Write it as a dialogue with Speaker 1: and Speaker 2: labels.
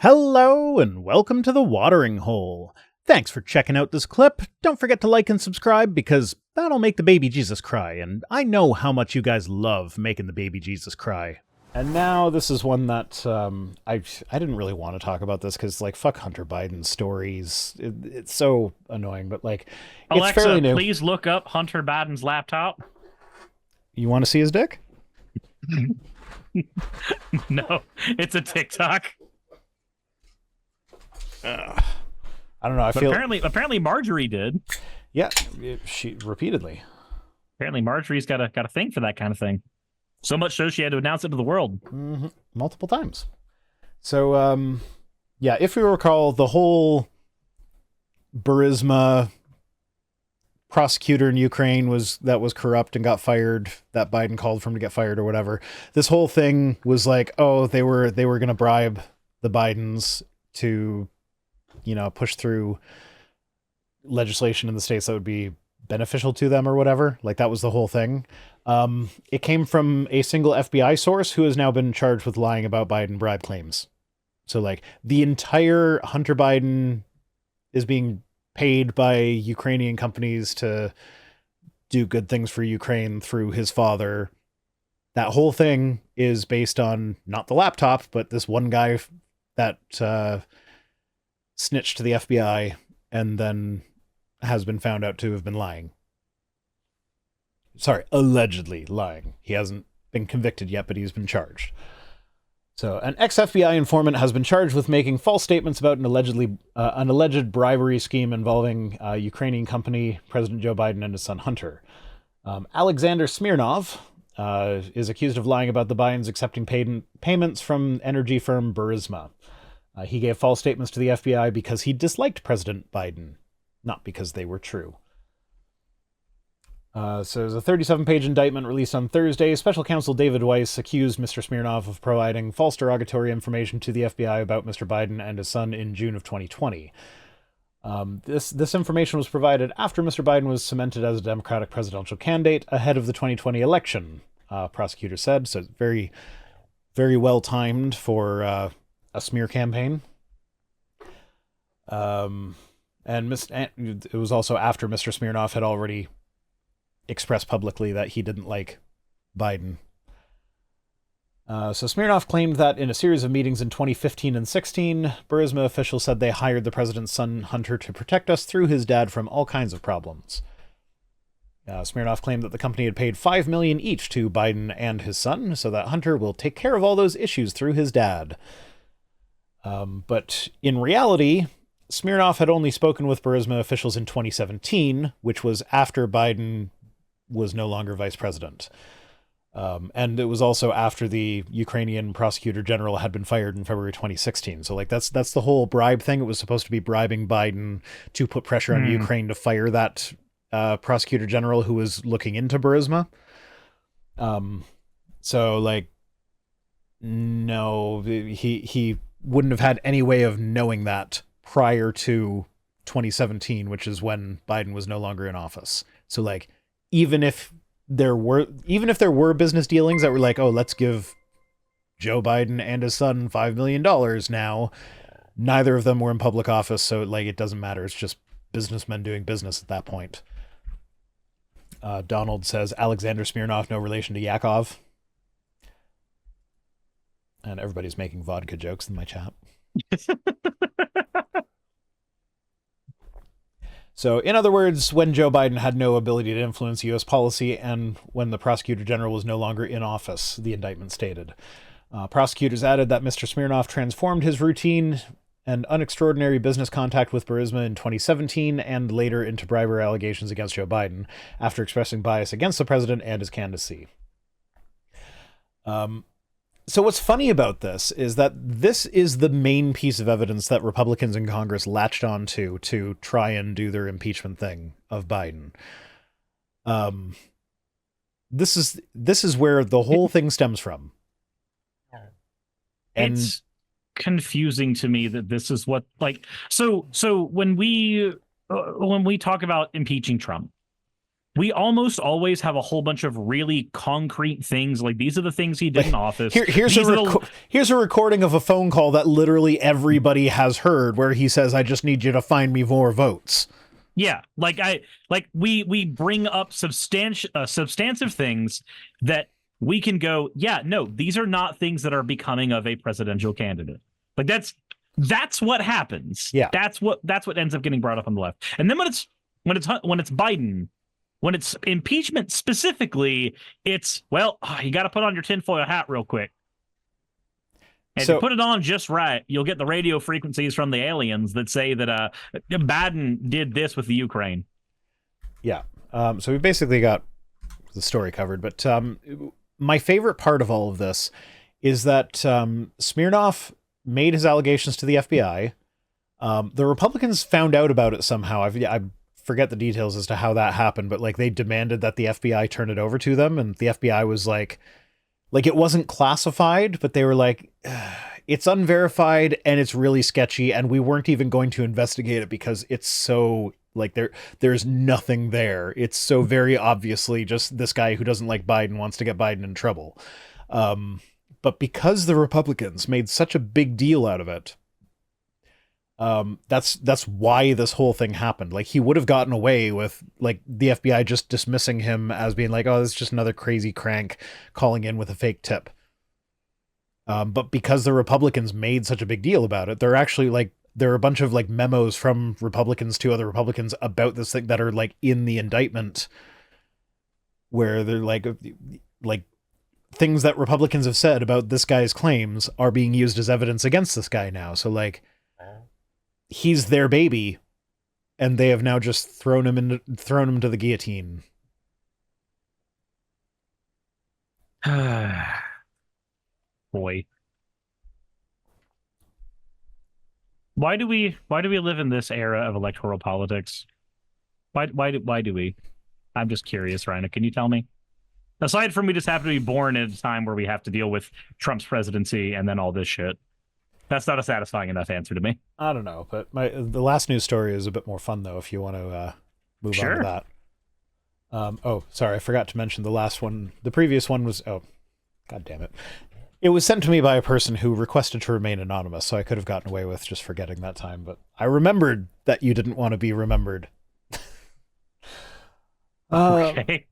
Speaker 1: Hello and welcome to the Watering Hole. Thanks for checking out this clip. Don't forget to like and subscribe because that'll make the baby Jesus cry, and I know how much you guys love making the baby Jesus cry. And now this is one that I didn't really want to talk about this because fuck Hunter Biden's stories. It's so annoying, but it's
Speaker 2: Alexa,
Speaker 1: fairly new.
Speaker 2: please look up Hunter Biden's laptop.
Speaker 1: You want to see his dick?
Speaker 2: No, it's a TikTok.
Speaker 1: I don't know.
Speaker 2: Apparently Marjorie did.
Speaker 1: Yeah, she repeatedly.
Speaker 2: Apparently Marjorie's got a thing for that kind of thing. So much so she had to announce it to the world.
Speaker 1: Mm-hmm. Multiple times. So, yeah, if you recall, the whole Burisma prosecutor in Ukraine was corrupt and got fired, that Biden called for him to get fired or whatever. This whole thing was they were going to bribe the Bidens to, push through legislation in the states that would be beneficial to them or whatever. That was the whole thing. It came from a single FBI source who has now been charged with lying about Biden bribe claims. So the entire Hunter Biden is being paid by Ukrainian companies to do good things for Ukraine through his father. That whole thing is based on not the laptop, but this one guy that snitched to the FBI and then has been found out to have been lying. Sorry, allegedly lying. He hasn't been convicted yet, but he's been charged. So, an ex-FBI informant has been charged with making false statements about an alleged bribery scheme involving Ukrainian company, President Joe Biden, and his son Hunter. Alexander Smirnov is accused of lying about the Bidens accepting payments from energy firm Burisma. He gave false statements to the FBI because he disliked President Biden, not because they were true. So there's a 37-page indictment released on Thursday. Special counsel David Weiss accused Mr. Smirnov of providing false derogatory information to the FBI about Mr. Biden and his son in June of 2020. This information was provided after Mr. Biden was cemented as a Democratic presidential candidate ahead of the 2020 election, prosecutor said. So it's very, very well timed for a smear campaign. And it was also after Mr. Smirnov had already expressed publicly that he didn't like Biden. So Smirnov claimed that in a series of meetings in 2015 and 16, Burisma officials said they hired the president's son, Hunter, to protect us through his dad from all kinds of problems. Smirnov claimed that the company had paid $5 million each to Biden and his son so that Hunter will take care of all those issues through his dad. But in reality, Smirnov had only spoken with Burisma officials in 2017, which was after Biden was no longer vice president. And it was also after the Ukrainian prosecutor general had been fired in February 2016. So that's the whole bribe thing. It was supposed to be bribing Biden to put pressure on Ukraine to fire that prosecutor general who was looking into Burisma. No, he wouldn't have had any way of knowing that prior to 2017, which is when Biden was no longer in office. So even if there were business dealings that were let's give Joe Biden and his son $5 million now, neither of them were in public office. So it doesn't matter. It's just businessmen doing business at that point. Donald says Alexander Smirnov, no relation to Yakov. And everybody's making vodka jokes in my chat. So, in other words, when Joe Biden had no ability to influence U.S. policy and when the prosecutor general was no longer in office, the indictment stated. Prosecutors added that Mr. Smirnov transformed his routine and unextraordinary business contact with Burisma in 2017 and later into bribery allegations against Joe Biden after expressing bias against the president and his candidacy. So what's funny about this is that this is the main piece of evidence that Republicans in Congress latched onto to try and do their impeachment thing of Biden. This is where the whole thing stems from. And
Speaker 2: it's confusing to me that this is what so when we talk about impeaching Trump, we almost always have a whole bunch of really concrete things. Like, these are the things he did in office.
Speaker 1: Here's a recording of a phone call that literally everybody has heard, where he says, "I just need you to find me more votes."
Speaker 2: Yeah, we bring up substantive things that we can go, yeah, no, these are not things that are becoming of a presidential candidate. Like, that's what happens.
Speaker 1: Yeah,
Speaker 2: that's what ends up getting brought up on the left. And then when it's Biden, when it's impeachment specifically, it's, well, you got to put on your tinfoil hat real quick. And if you put it on just right, you'll get the radio frequencies from the aliens that say that Biden did this with the Ukraine.
Speaker 1: Yeah. So we basically got the story covered. But my favorite part of all of this is that Smirnov made his allegations to the FBI. The Republicans found out about it somehow. I forget the details as to how that happened, but like they demanded that the FBI turn it over to them, and the FBI was like it wasn't classified, but they were like, it's unverified and it's really sketchy, and we weren't even going to investigate it because it's so like there's nothing there. It's so very obviously just this guy who doesn't like Biden wants to get Biden in trouble. But because the Republicans made such a big deal out of it, that's why this whole thing happened. Like, he would have gotten away with like the FBI just dismissing him as being like, oh, this is just another crazy crank calling in with a fake tip. But because the Republicans made such a big deal about it, there are a bunch of like memos from Republicans to other Republicans about this thing that are like in the indictment, where they're like things that Republicans have said about this guy's claims are being used as evidence against this guy now. So like, he's their baby, and they have now just thrown him to the guillotine.
Speaker 2: Boy, why do we live in this era of electoral politics? Why do we? I'm just curious, Rhina. Can you tell me? Aside from we just happen to be born in a time where we have to deal with Trump's presidency and then all this shit. That's not a satisfying enough answer to me.
Speaker 1: I don't know, but the last news story is a bit more fun, though, if you want to move on to that. Oh, sorry, I forgot to mention the last one. The previous one was... Oh, God damn it. It was sent to me by a person who requested to remain anonymous, so I could have gotten away with just forgetting that time, but I remembered that you didn't want to be remembered.
Speaker 2: Okay.